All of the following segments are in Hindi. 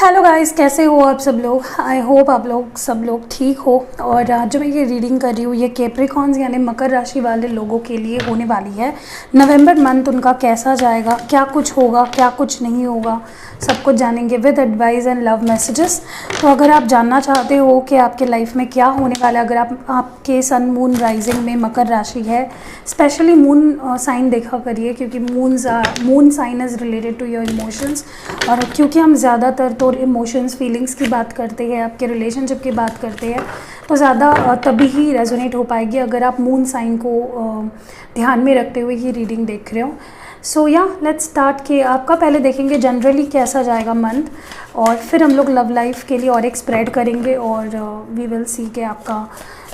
हेलो गाइस, कैसे हो आप सब लोग। आई होप आप लोग सब लोग ठीक हो। और आज जो मैं ये रीडिंग कर रही हूँ ये कैप्रिकॉन्स यानी मकर राशि वाले लोगों के लिए होने वाली है। नवंबर मंथ उनका कैसा जाएगा, क्या कुछ होगा, क्या कुछ नहीं होगा, सब कुछ जानेंगे with advice and love messages. तो अगर आप जानना चाहते हो कि आपके लाइफ में क्या होने वाला है, अगर आपके सन मून राइजिंग में मकर राशि है, स्पेशली मून साइन देखा करिए क्योंकि moon sign is related to your emotions. और क्योंकि हम ज़्यादातर तो इमोशंस फीलिंग्स की बात करते हैं, आपके रिलेशनशिप की बात करते हैं, तो ज़्यादा तभी ही रेजोनेट हो पाएगी अगर आप मून साइन को ध्यान में रखते हुए ये रीडिंग देख रहे हो। सो या लेट्स स्टार्ट कि आपका पहले देखेंगे जनरली कैसा जाएगा मंथ, और फिर हम लोग लव लाइफ के लिए और एक स्प्रेड करेंगे और वी विल सी कि आपका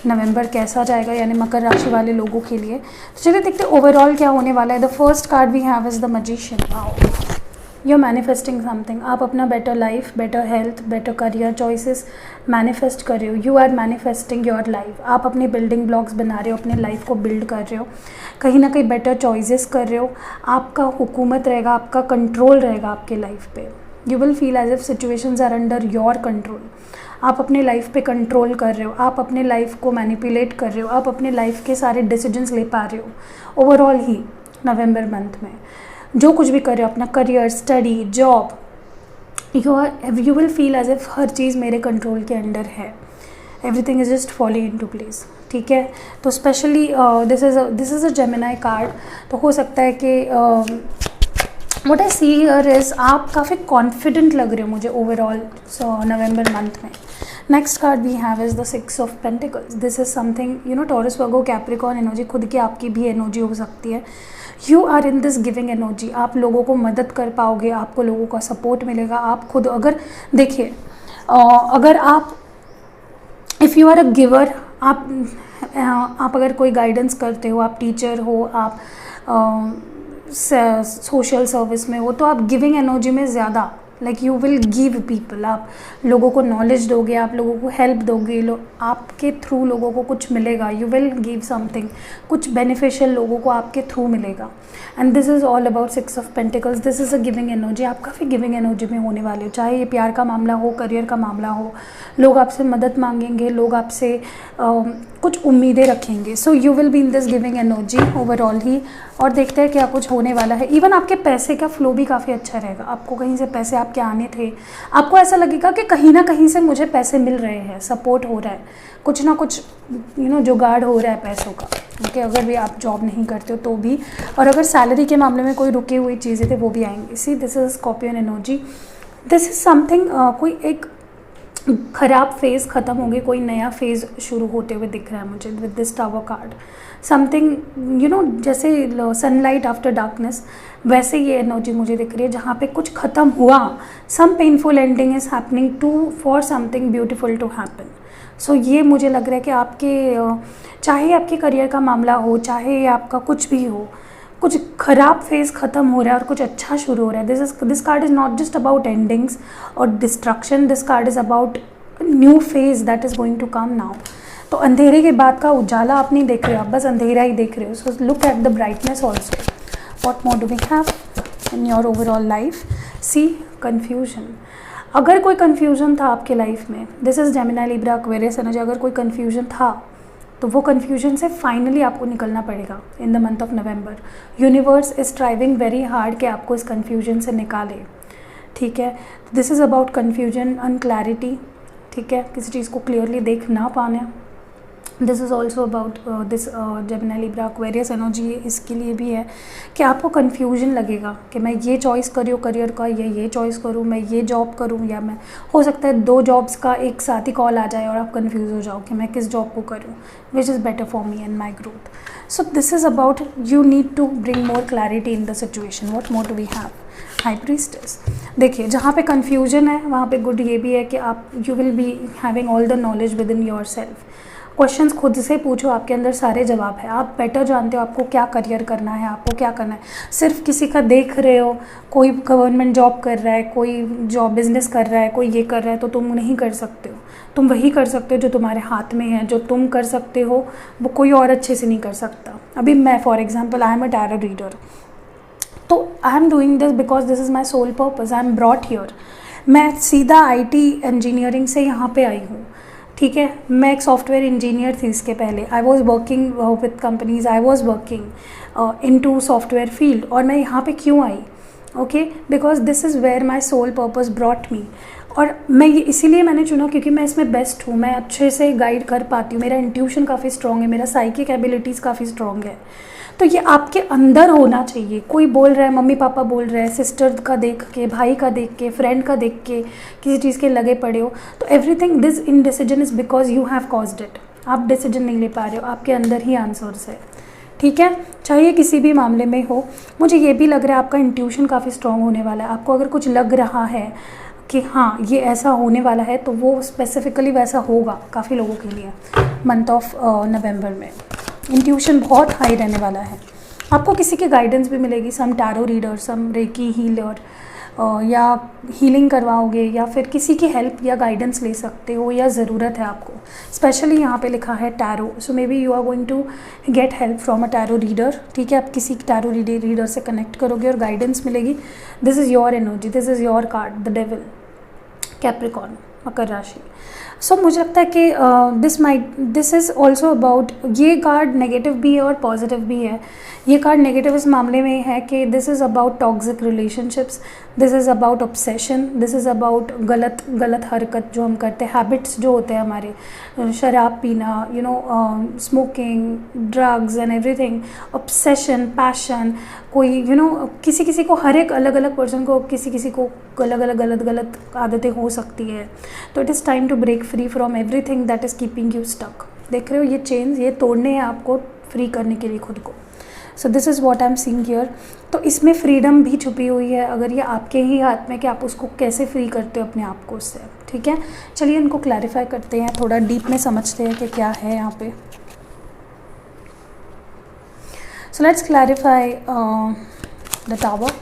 नवंबर कैसा जाएगा यानी मकर राशि वाले लोगों के लिए। तो चलिए देखते हैं ओवरऑल क्या होने वाला है। The first card we have is the magician. You are manifesting something. आप अपना better life, better health, better career choices manifest कर रहे हो। You are manifesting your life. आप अपने बिल्डिंग ब्लॉक्स बना रहे हो, अपने लाइफ को बिल्ड कर रहे हो, कहीं ना कहीं बेटर चॉइसेस कर रहे हो। आपका हुकूमत रहेगा, आपका कंट्रोल रहेगा आपके लाइफ पे। You will feel as if situations are under your control. आप अपने लाइफ पे कंट्रोल कर रहे हो, आप अपने लाइफ को मैनिपुलेट कर रहे हो, आप अपने लाइफ के सारे डिसीजंस ले पा रहे हो ओवरऑल ही नवंबर मंथ में। जो कुछ भी कर रहे हो, अपना career, study, job, you will feel as if हर चीज़ मेरे कंट्रोल के अंडर है। Everything is just falling into place. ठीक है, तो specially this is a Gemini card. तो हो सकता है कि what I see here is आप काफ़ी कॉन्फिडेंट लग रहे हो मुझे ओवरऑल नवंबर मंथ में। Next card we have is the 6 of pentacles. This is something Taurus Virgo Capricorn energy, खुद की आपकी भी एनर्जी हो सकती है। You are in this giving energy. आप लोगों को मदद कर पाओगे, आपको लोगों का सपोर्ट मिलेगा। आप खुद अगर देखिए अगर आप if you are a giver, आप अगर कोई गाइडेंस करते हो, आप टीचर हो, आप सोशल सर्विस में हो, तो आप गिविंग एनर्जी में ज़्यादा like you will give people. आप लोगों को नॉलेज दोगे, आप लोगों को हेल्प दोगे, आपके थ्रू लोगों को कुछ मिलेगा। यू विल गिव समथिंग, कुछ बेनिफिशियल लोगों को आपके थ्रू मिलेगा। And this is all about 6 of pentacles. This is a giving energy. आप काफ़ी गिविंग एनर्जी में होने वाले हो, चाहे ये प्यार का मामला हो, करियर का मामला हो। लोग आपसे मदद मांगेंगे, लोग आपसे कुछ उम्मीदें रखेंगे। So you will be in this giving energy overall ही। और देखते हैं क्या कुछ होने वाला है। इवन आपके पैसे का फ्लो भी काफ़ी अच्छा रहेगा। आपको कहीं से पैसे आपके आने थे, आपको ऐसा लगेगा कि कहीं ना कहीं से मुझे पैसे मिल रहे हैं, सपोर्ट हो रहा है, कुछ ना कुछ जुगाड़ हो रहा है पैसों का। ओके, अगर भी आप जॉब नहीं करते हो तो भी, और अगर सैलरी के मामले में कोई रुकी हुई चीज़ें थे वो भी आएंगी। See this is scorpion energy. This is something कोई एक ख़राब फेज़ ख़त्म हो गई, कोई नया फेज़ शुरू होते हुए दिख रहा है मुझे with this tower card. Something जैसे सनलाइट आफ्टर डार्कनेस, वैसे ये एनर्जी मुझे दिख रही है जहाँ पे कुछ ख़त्म हुआ। Some painful ending is happening to for something beautiful to happen. So ये मुझे लग रहा है कि आपके चाहे आपके करियर का मामला हो, चाहे आपका कुछ भी हो, कुछ ख़राब फेज़ ख़त्म हो रहा है और कुछ अच्छा शुरू हो रहा है। This card is not just about endings और destruction. This card is about new phase that is going to come now. तो अंधेरे के बाद का उजाला आप नहीं देख रहे हो, आप बस अंधेरा ही देख रहे हो। So look at the brightness also. What more do we have in your overall life? See confusion. अगर कोई कन्फ्यूजन था आपके लाइफ में, this is Gemini, Libra, Aquarius energy, अगर कोई कन्फ्यूजन था तो वो कन्फ्यूजन से फाइनली आपको निकलना पड़ेगा in the month of November. Universe is thriving very hard कि आपको इस कन्फ्यूजन से निकाले। ठीक है, this is about confusion, unclarity. ठीक है, किसी चीज़ को क्लियरली देख ना पाना। This is also about this Gemini, Libra, Aquarius energy. इसके लिए भी है कि आपको कन्फ्यूजन लगेगा कि मैं ये चॉइस करूँ करियर का, या ये चॉइस करूँ, मैं ये जॉब करूँ, या मैं हो सकता है 2 जॉब्स का एक साथ ही कॉल आ जाए और आप कन्फ्यूज़ हो जाओ कि मैं किस जॉब को करूँ, which is better for me and my growth. So this is about you need to bring more clarity in the situation. What more do we have? High priestess. देखिए, जहाँ पे कन्फ्यूजन है वहाँ पे गुड ये भी है कि आप you will be having all the knowledge with in your self. Questions खुद से पूछो, आपके अंदर सारे जवाब है। आप बेटर जानते हो आपको क्या करियर करना है, आपको क्या करना है। सिर्फ किसी का देख रहे हो, कोई गवर्नमेंट जॉब कर रहा है, कोई जॉब बिजनेस कर रहा है, कोई ये कर रहा है, तो तुम नहीं कर सकते हो। तुम वही कर सकते हो जो तुम्हारे हाथ में है। जो तुम कर सकते हो वो कोई और अच्छे से नहीं कर सकता। अभी मैं for example I am a tarot reader, तो I am doing this because this is my soul purpose. I am brought here. मैं सीधा आईटी इंजीनियरिंग से यहाँ पे आई हूँ, ठीक है। मैं एक सॉफ्टवेयर इंजीनियर थी इसके पहले। I was working with companies, I was working into software field. और मैं यहाँ पे क्यों आई? Okay, because this is where my soul purpose brought me. और मैं ये इसीलिए मैंने चुना क्योंकि मैं इसमें बेस्ट हूँ, मैं अच्छे से गाइड कर पाती हूँ, मेरा इंट्यूशन काफ़ी स्ट्रॉन्ग है, मेरा साइकिक एबिलिटीज़ काफ़ी स्ट्रॉन्ग है। तो ये आपके अंदर होना चाहिए। कोई बोल रहा है, मम्मी पापा बोल रहे हैं, सिस्टर का देख के, भाई का देख के, फ्रेंड का देख के किसी चीज़ के लगे पड़े हो, तो everything this indecision is because you have caused it. आप डिसीजन नहीं ले पा रहे हो, आपके अंदर ही आंसर्स है, ठीक है। चाहे किसी भी मामले में हो। मुझे ये भी लग रहा है आपका इंट्यूशन काफ़ी स्ट्रॉन्ग होने वाला है। आपको अगर कुछ लग रहा है कि हाँ ये ऐसा होने वाला है, तो वो स्पेसिफिकली वैसा होगा काफ़ी लोगों के लिए मंथ ऑफ नवंबर में। इंट्यूशन बहुत हाई रहने वाला है। आपको किसी की गाइडेंस भी मिलेगी, सम टैरो रीडर, सम रेकी हीलर, या हीलिंग करवाओगे, या फिर किसी की हेल्प या गाइडेंस ले सकते हो, या ज़रूरत है आपको। स्पेशली यहाँ पे लिखा है tarot, so maybe you are going to get help from a tarot reader, ठीक है। आप किसी टैरो रीडर से कनेक्ट करोगे और गाइडेंस मिलेगी। This is your energy, this is your card, the devil, Capricorn, मकर राशि। सो मुझे लगता है कि दिस इज़ ऑल्सो अबाउट, ये कार्ड नेगेटिव भी है और पॉजिटिव भी है। ये कार्ड नेगेटिव इस मामले में है कि this is about toxic relationships, this is about obsession, this is about गलत हरकत जो हम करते हैं, हैबिट्स जो होते हैं हमारे, शराब पीना, smoking, drugs and everything, obsession, passion, कोई किसी को, हर एक अलग अलग पर्सन को किसी को अलग अलग गलत आदतें हो सकती है। तो it is time to break free from everything that is keeping you stuck. देख रहे हो, ये चेन्स ये तोड़ने हैं आपको फ्री करने के लिए खुद को। सो this is what I am seeing here. तो इसमें फ्रीडम भी छुपी हुई है, अगर ये आपके ही हाथ में कि आप उसको कैसे फ्री करते हो अपने आप को उससे, ठीक है। चलिए इनको क्लैरिफाई करते हैं, थोड़ा डीप में समझते हैं कि क्या है यहाँ पे। So let's clarify the tower.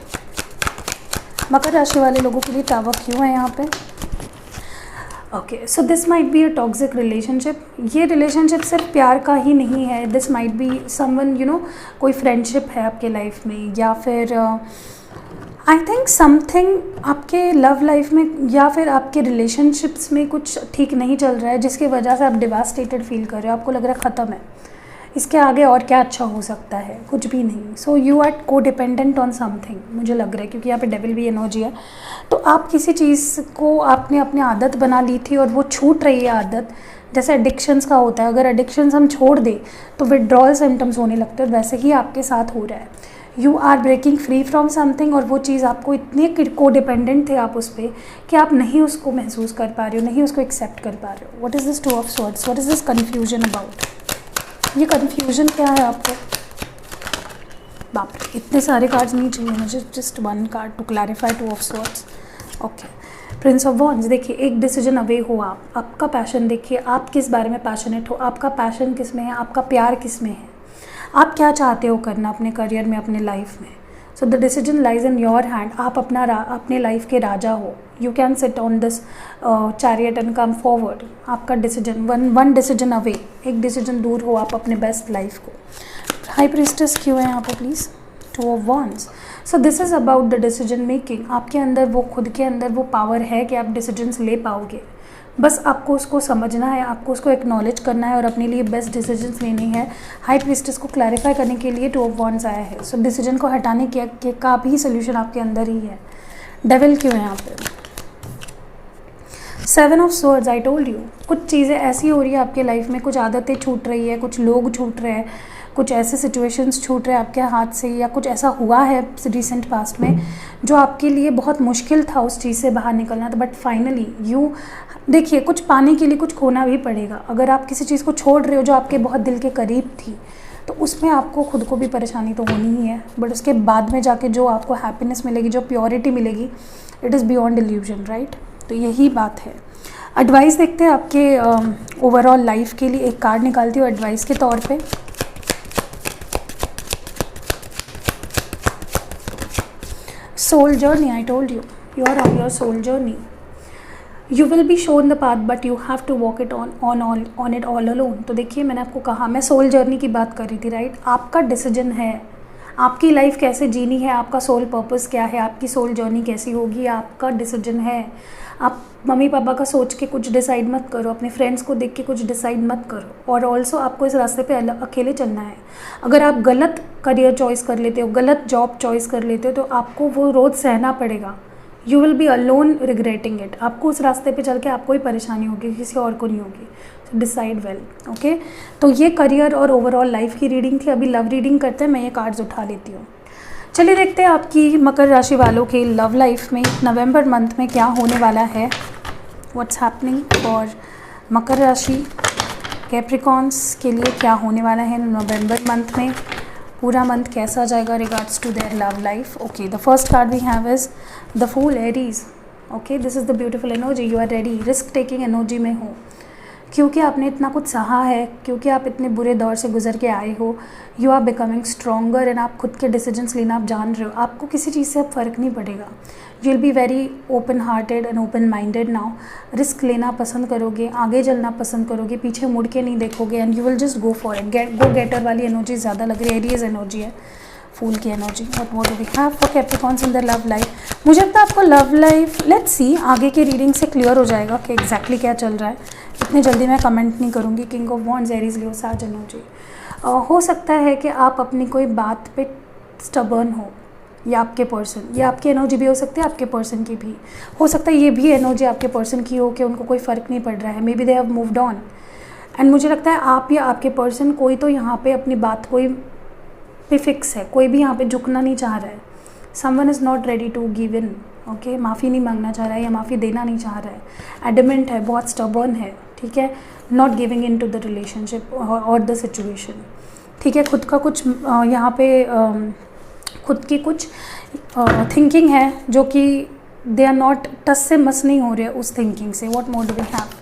मकर राशि वाले लोगों के लिए टावर क्यों है यहाँ पे? Okay, so this might be a toxic relationship. ये रिलेशनशिप सिर्फ प्यार का ही नहीं है, दिस माइट बी समवन कोई फ्रेंडशिप है आपके लाइफ में, या फिर आई थिंक समथिंग आपके लव लाइफ में या फिर आपके रिलेशनशिप्स में कुछ ठीक नहीं चल रहा है, जिसकी वजह से आप डिवास्टेटेड फील कर रहे हो, आपको लग रहा है ख़त्म है, इसके आगे और क्या अच्छा हो सकता है, कुछ भी नहीं। सो यू आर को डिपेंडेंट ऑन समथिंग, मुझे लग रहा है, क्योंकि यहाँ पे डेविल भी एनर्जी है। तो आप किसी चीज़ को आपने अपनी आदत बना ली थी और वो छूट रही है आदत, जैसे एडिक्शंस का होता है, अगर एडिक्शंस हम छोड़ दें तो विड्रॉल सिम्टम्स होने लगते हैं, वैसे ही आपके साथ हो रहा है। You are breaking free from something, और वो चीज़ आपको इतने को डिपेंडेंट थे आप उस पर कि आप नहीं उसको महसूस कर पा रहे हो, नहीं उसको एक्सेप्ट कर पा रहे हो। What is this to of swords? What is this confusion about? ये कन्फ्यूजन क्या है आपको? बाप रे, इतने सारे कार्ड्स नहीं चाहिए मुझे, just one card to clarify two of swords. Okay, prince of wands. देखिए, एक डिसीजन अवे हो आप, आपका पैशन देखिए, आप किस बारे में पैशनेट हो, आपका पैशन किस में है, आपका प्यार किस में है, आप क्या चाहते हो करना अपने करियर में, अपने लाइफ में। So the decision lies in your hand. आप अपने लाइफ के राजा हो। You can sit on this chariot and come forward. आपका डिसीजन वन डिसीजन अवे, एक डिसीजन दूर हो आप अपने बेस्ट लाइफ को। हाई प्रीस्टेस क्यों है यहाँ पर please? Two of wands. So this is about the decision making. आपके अंदर वो, खुद के अंदर वो पावर है कि आप डिसीजंस ले पाओगे, बस आपको उसको समझना है, आपको उसको एक्नॉलेज करना है और अपने लिए बेस्ट डिसीजंस लेने हैं। हाई प्रीस्टेस को क्लैरिफाई करने के लिए टू ऑफ वॉन्ड्स आया है। सो डिसीजन को हटाने के का भी सोल्यूशन आपके अंदर ही है। डेविल क्यों है यहाँ पे? Seven of swords. I told you, कुछ चीज़ें ऐसी हो रही है आपके लाइफ में, कुछ आदतें छूट रही है, कुछ लोग छूट रहे हैं, कुछ ऐसे सिचुएशंस छूट रहे हैं आपके हाथ से, या कुछ ऐसा हुआ है रिसेंट पास्ट में जो आपके लिए बहुत मुश्किल था उस चीज़ से बाहर निकलना। तो बट फाइनली यू, देखिए, कुछ पाने के लिए कुछ खोना भी पड़ेगा। अगर आप किसी चीज़ को छोड़ रहे हो जो आपके बहुत दिल के करीब थी, तो उसमें आपको खुद को भी परेशानी तो होनी ही है, बट उसके बाद में जाके जो आपको हैप्पीनेस मिलेगी, जो प्योरिटी मिलेगी, it is beyond illusion, right. तो यही बात है। एडवाइस देखते हैं आपके ओवरऑल लाइफ के लिए। एक कार्ड निकालती हूँ एडवाइस के तौर पे। Soul journey. I told you, you are on your soul journey. You will be shown the path but you have to walk it on it all alone. तो देखिए, मैंने आपको कहा, मैं सोल जर्नी की बात कर रही थी, राइट। आपका डिसीजन है, आपकी लाइफ कैसे जीनी है, आपका सोल पर्पस क्या है, आपकी सोल जर्नी कैसी होगी, आपका डिसीजन है। आप मम्मी पापा का सोच के कुछ डिसाइड मत करो, अपने फ्रेंड्स को देख के कुछ डिसाइड मत करो। और ऑल्सो आपको इस रास्ते पे अकेले चलना है। अगर आप गलत करियर चॉइस कर लेते हो, गलत जॉब चॉइस कर लेते हो, तो आपको वो रोज़ सहना पड़ेगा। You will be alone regretting it. आपको उस रास्ते पे चल के आपको ही परेशानी होगी, किसी और को नहीं होगी। So decide well. ओके, तो ये करियर और ओवरऑल लाइफ की रीडिंग थी। अभी लव रीडिंग करते हैं, मैं ये कार्ड्स उठा लेती हूँ। चलिए देखते हैं आपकी मकर राशि वालों के लव लाइफ में नवंबर मंथ में क्या होने वाला है। व्हाट्स हैपनिंग फॉर मकर राशि, कैप्रिकॉन्स के लिए क्या होने वाला है नवंबर मंथ में, पूरा मंथ कैसा जाएगा regards to their love life. Okay, the first card we have is the fool, Aries. Okay, this is the beautiful energy. You are ready, risk taking energy में हो, क्योंकि आपने इतना कुछ सहा है, क्योंकि आप इतने बुरे दौर से गुजर के आए हो। You are becoming stronger and आप खुद के डिसीजंस लेना आप जान रहे हो। आपको किसी चीज़ से अब फ़र्क नहीं पड़ेगा। You will B very open hearted and open minded now. Risk लेना पसंद करोगे, आगे चलना पसंद करोगे, पीछे मुड़ के नहीं देखोगे and you will just go for it. Go getter वाली एनर्जी ज़्यादा लग रही है, एरियस एनर्जी है, फूल की energy. What more do we have for Capricorns in the love life. मुझे लगता है आपको लव लाइफ, लेट्स सी, आगे की रीडिंग से क्लियर हो जाएगा कि एग्जैक्टली क्या चल रहा है। इतनी जल्दी मैं कमेंट नहीं करूँगी। किंग ऑफ वॉन्ड्स, एरीज, लियो, साज एनर्जी। हो सकता है कि आप अपनी कोई बात पे स्टबर्न हो, या आपके पर्सन, ये आपकी एनर्जी भी हो सकती है, आपके पर्सन की भी हो सकता है। ये भी एनर्जी आपके पर्सन की हो कि उनको कोई फ़र्क नहीं पड़ रहा है, maybe they have moved on. And मुझे लगता है आप या आपके पर्सन कोई तो यहाँ पे अपनी बात कोई पे फिक्स है, कोई भी यहाँ पे झुकना नहीं चाह रहा है। Someone is not ready to give in. Okay, माफ़ी नहीं मांगना चाह रहा है या माफ़ी देना नहीं चाह रहा है, एडमेंट है, बहुत स्टबर्न है, ठीक है, not giving in to the relationship और द सिचुएशन, ठीक है। खुद का कुछ यहाँ पे खुद की कुछ थिंकिंग है जो कि दे आर नॉट, टस से मस नहीं हो रहे उस थिंकिंग से। What more do we have,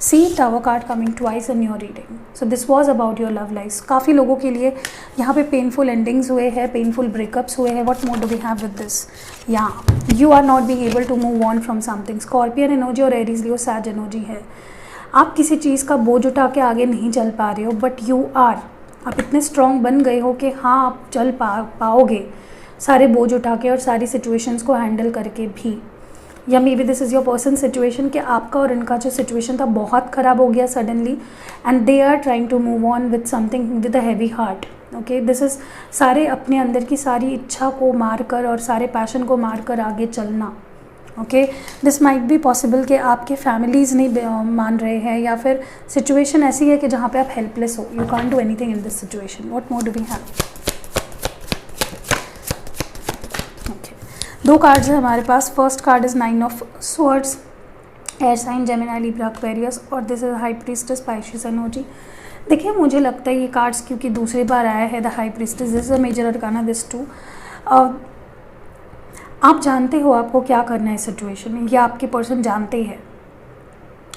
see tower card coming twice in your reading. So this was about your love life. काफ़ी लोगों के लिए यहाँ पे पेनफुल एंडिंग्स हुए हैं, पेनफुल ब्रेकअप्स हुए हैं। What more do we have with this, या you are not being able to move on from something. Scorpion energy और एरीज, लियो, सैज एनर्जी है। आप किसी चीज़ का बोझ उठा के आगे नहीं चल पा रहे हो, बट यू आर, आप इतने स्ट्रॉन्ग बन गए हो कि हाँ आप चल पाओगे सारे बोझ उठा के और सारी सिचुएशंस को हैंडल करके भी। या may be this is your person situation कि आपका और इनका जो सिचुएशन था बहुत ख़राब हो गया suddenly, and they are trying to move on with something with a heavy heart. Okay, this is सारे अपने अंदर की सारी इच्छा को मार कर और सारे पैशन को मार कर आगे चलना। Okay, this might be possible कि आपके फैमिलीज़ नहीं मान रहे हैं, या फिर सिचुएशन ऐसी है कि जहाँ पे आप हेल्पलेस हो, you can't do anything in this situation. What more do we have, दो कार्ड्स हैं हमारे पास। First card is 9 of swords, air sign, Gemini, Libra, Aquarius, और this is high priestess, Pisces energy. देखिए, मुझे लगता है ये कार्ड्स क्योंकि दूसरी बार आया है, the high priestess, this is a major arcana, this too. आप जानते हो आपको क्या करना है इस सिचुएशन में, या आपके पर्सन जानते हैं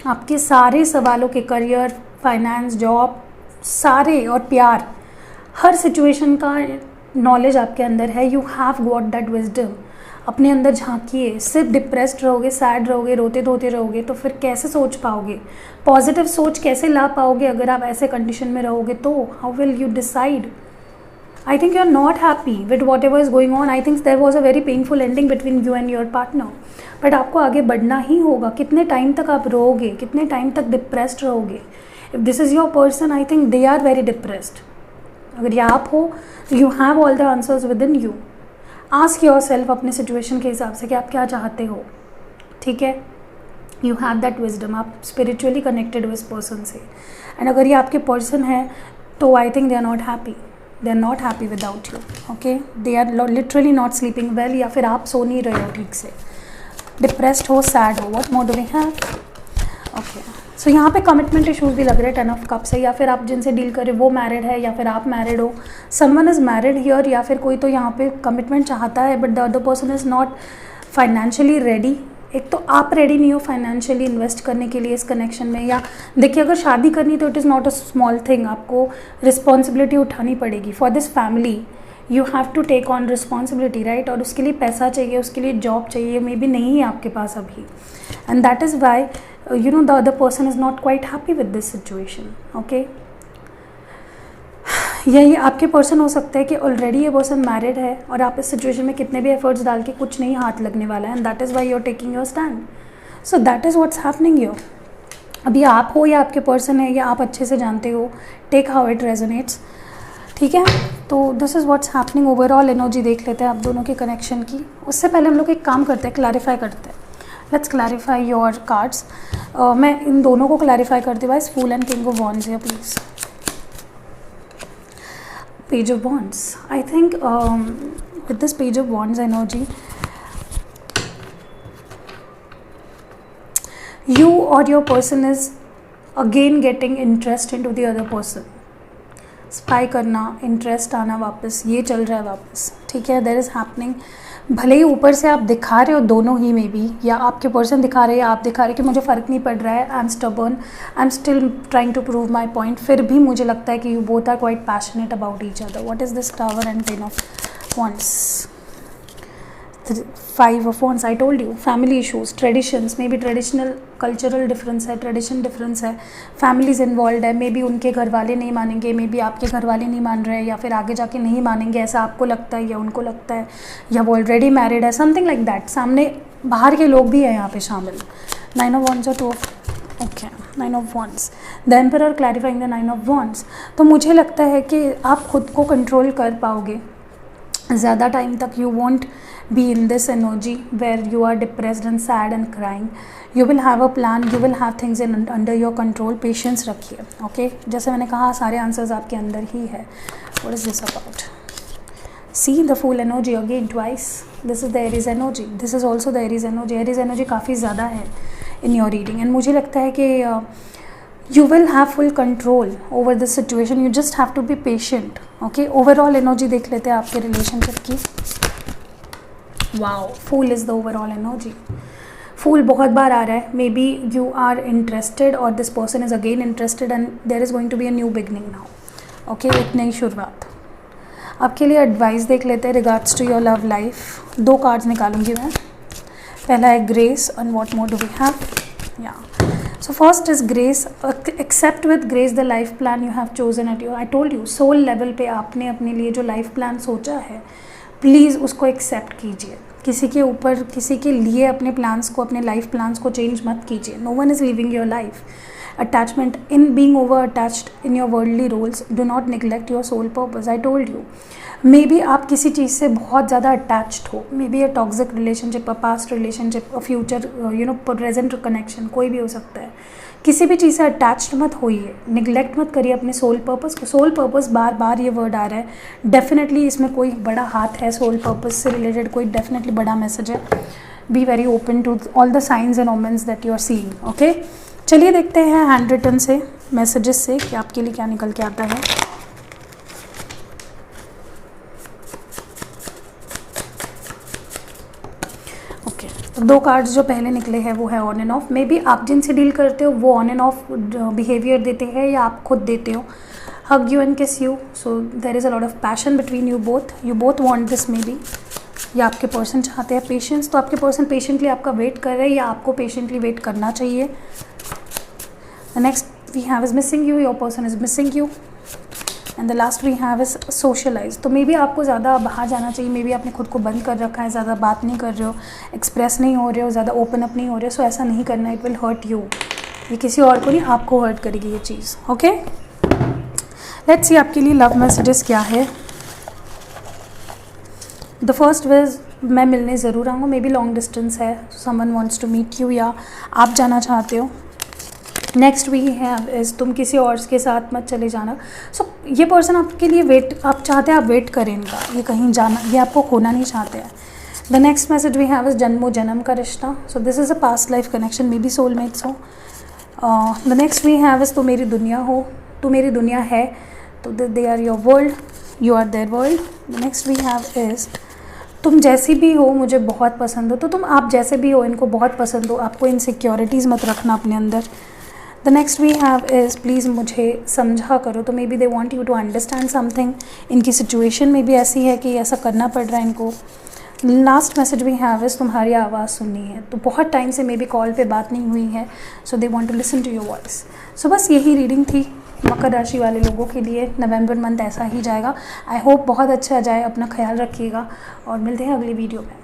आपके सारे सवालों के, करियर, फाइनेंस, जॉब, सारे, और प्यार, हर सिचुएशन का नॉलेज आपके अंदर है। You have got that wisdom. अपने अंदर झांकिए। सिर्फ डिप्रेस्ड रहोगे, सैड रहोगे, रोते धोते रहोगे तो फिर कैसे सोच पाओगे, पॉजिटिव सोच कैसे ला पाओगे अगर आप ऐसे कंडीशन में रहोगे तो? How will you decide? I think you're not happy with whatever is going on. I think there was a very painful ending between you and your partner. But आपको आगे बढ़ना ही होगा। कितने टाइम तक आप रहोगे, कितने टाइम तक डिप्रेस्ड रहोगे? If this is your person, I think they are very depressed. अगर ये आप हो, you have all the answers within you. Ask yourself अपने सिचुएशन के हिसाब से कि आप क्या चाहते हो, ठीक है? You have that wisdom. आप spiritually connected with person से, and अगर ये आपके person है तो I think they are not happy. They are not happy without you. Okay? They are literally not sleeping well, या फिर आप सो नहीं रहे हो ठीक से, डिप्रेस्ड हो, सैड हो. What more do we have? Okay. सो यहाँ पे कमिटमेंट इशूज़ भी लग रहे हैं 10 ऑफ कप से, या फिर आप जिनसे डील करें वो मैरिड है या फिर आप मैरिड हो. समवन इज़ मैरिड हियर, या फिर कोई तो यहाँ पे कमिटमेंट चाहता है but the other person is not financially ready. एक तो आप रेडी नहीं हो फाइनेंशियली इन्वेस्ट करने के लिए इस कनेक्शन में. या देखिए, अगर शादी करनी तो it is not a small thing. आपको रिस्पॉन्सिबिलिटी उठानी पड़ेगी for this family. You have to take on responsibility, right? और उसके लिए पैसा चाहिए, उसके लिए जॉब चाहिए, मे बी नहीं है आपके पास अभी. And that is Y you know the other person is not quite happy with this situation. Okay, यही आपके पर्सन हो सकता है कि ऑलरेडी ये पर्सन मैरिड है और आप इस सिचुएशन में कितने भी एफर्ट्स डाल के कुछ नहीं हाथ लगने वाला है, and that is why you are taking your stand. So that is what's happening your. अभी आप हो या आपके पर्सन है या आप अच्छे से जानते हो, टेक हाउ इट रेजोनेट्स. ठीक है, तो this is what's happening. Overall energy देख लेते हैं आप दोनों के कनेक्शन की. उससे पहले हम लोग एक काम करते हैं, क्लैरिफाई करते हैं. Let's clarify your cards. मैं इन दोनों को क्लैरिफाई करती हूँ. Fool and king of wands है please. Page of Wands. I think with this Page of Wands energy, you or your person is again getting interest into the other person. Spy करना, इंटरेस्ट आना वापस, ये चल रहा है वापस. ठीक है, देयर इज़ हैपनिंग. भले ही ऊपर से आप दिखा रहे हो दोनों ही में भी, या आपके पर्सन दिखा रहे हैं या आप दिखा रहे हैं कि मुझे फ़र्क नहीं पड़ रहा है, I am stubborn, I am still trying to prove my point, फिर भी मुझे लगता है कि you both are quite passionate about each other. What is this tower and ten of wands. 5 of Wands. I told you, family issues, traditions, maybe traditional cultural difference है, tradition difference है, families involved है, maybe उनके घर वाले नहीं मानेंगे, maybe आपके घर वाले नहीं मान रहे हैं, या फिर आगे जाके नहीं मानेंगे ऐसा आपको लगता है या उनको लगता है, या वो ऑलरेडी मैरिड है, समथिंग लाइक दैट. सामने बाहर के लोग भी हैं यहाँ पे शामिल. 9 of Wands और 2 of okay 9 of Wands. The emperor clarifying the 9 of Wands. तो मुझे लगता है कि आप खुद को कंट्रोल कर पाओगे ज़्यादा टाइम तक. You want be in this energy where you are depressed and sad and crying. You will have a plan, you will have things in under your control. Patience रखिए. ओके, जैसे मैंने कहा सारे आंसर्स आपके अंदर ही है. What is this about? See the Fool energy again twice. This is the Aries energy. This is also the Aries energy. Aries energy काफ़ी ज़्यादा है in your reading, and मुझे लगता है कि you will have full control over this situation. You just have to be patient. Okay, overall energy देख लेते हैं आपके relationship की. Wow, fool is the overall energy. Fool बहुत बार आ रहा है. Maybe you are interested और this person is again interested and there is going to be a new beginning now. Okay, एक नई शुरुआत. आपके लिए एडवाइस देख लेते हैं regards to your love life. 2 cards निकालूंगी मैं. पहला है grace and what more do we have. या so first is grace. Accept with grace the life plan you have chosen at you. I told you, soul level पे आपने अपने लिए जो लाइफ प्लान सोचा है, प्लीज़ उसको एक्सेप्ट कीजिए. किसी के ऊपर, किसी के लिए अपने प्लान्स को, अपने लाइफ प्लान्स को चेंज मत कीजिए. No one is living your life. Attachment in being over attached in your worldly roles, do not neglect your soul purpose. I told you, maybe आप किसी चीज़ से बहुत ज़्यादा अटैच्ड हो. Maybe a toxic relationship, a past relationship, a future present connection, कोई भी हो सकता है. किसी भी चीज़ से अटैच्ड मत होइए, निगलेक्ट मत करिए अपने सोल पर्पस को. सोल पर्पस बार बार ये वर्ड आ रहा है. डेफिनेटली इसमें कोई बड़ा हाथ है. सोल पर्पस से रिलेटेड कोई डेफिनेटली बड़ा मैसेज है. Be very open to all the signs and omens that you are seeing. Okay, चलिए देखते हैं हैंड रिटन से, मैसेजेस से कि आपके लिए क्या निकल के आता है. तो 2 कार्ड्स जो पहले निकले हैं वो है on end of. May be आप जिनसे डील करते हो वो ऑन एंड ऑफ बिहेवियर देते हैं या आप खुद देते हो. Hug you and kiss you. So there is a lot of passion between you both. You both want this maybe, या आपके पर्सन चाहते हैं पेशेंस. तो आपके पर्सन पेशेंटली आपका वेट कर रहे हैं या आपको पेशेंटली वेट करना चाहिए. The next we have is missing you. Your person is missing you. And the last we have is socialize. तो मे बी आपको ज़्यादा बाहर जाना चाहिए. मे बी आपने खुद को बंद कर रखा है, ज़्यादा बात नहीं कर रहे हो, एक्सप्रेस नहीं हो रहे हो, ज़्यादा ओपन अप नहीं हो रहे हो. सो ऐसा नहीं करना. It will hurt you. ये किसी और को नहीं, आपको हर्ट करेगी ये चीज़. ओके, लेट्स सी आपके लिए लव मैसेजेस क्या है. द फर्स्ट विज, मैं मिलने ज़रूर आऊँगा. मे बी लॉन्ग डिस्टेंस है, someone wants to meet you, या आप जाना चाहते हो. नेक्स्ट वी है इस, तुम किसी और के साथ मत चले जाना. सो ये पर्सन आपके लिए वेट, आप चाहते हैं आप वेट करें इनका, ये कहीं जाना, ये आपको खोना नहीं चाहते हैं. The next message we have is जन्मों जन्म का रिश्ता. So this is a past life connection, maybe soulmates हो. The next we have is, तो मेरी दुनिया हो, तो मेरी दुनिया है, तो they are your world, you are their world. The next we have is, तुम जैसी भी हो मुझे बहुत पसंद हो. तो तुम आप जैसे भी हो इनको बहुत पसंद हो. आपको इनसिक्योरिटीज़ मत रखना अपने अंदर. The next we have is, please मुझे समझा करो. तो maybe they want you to understand something. इनकी सिचुएशन में भी ऐसी है कि ऐसा करना पड़ रहा है इनको. Last message we have is, तुम्हारी आवाज़ सुननी है. तो बहुत टाइम से मे बी कॉल पे बात नहीं हुई है, so they want to listen to your voice. So बस यही रीडिंग थी. मकर राशि वाले लोगों के लिए नवंबर मंथ ऐसा ही जाएगा। आई होप बहुत अच्छा जाए, अपना ख्याल रखिएगा और मिलते हैं अगली वीडियो में।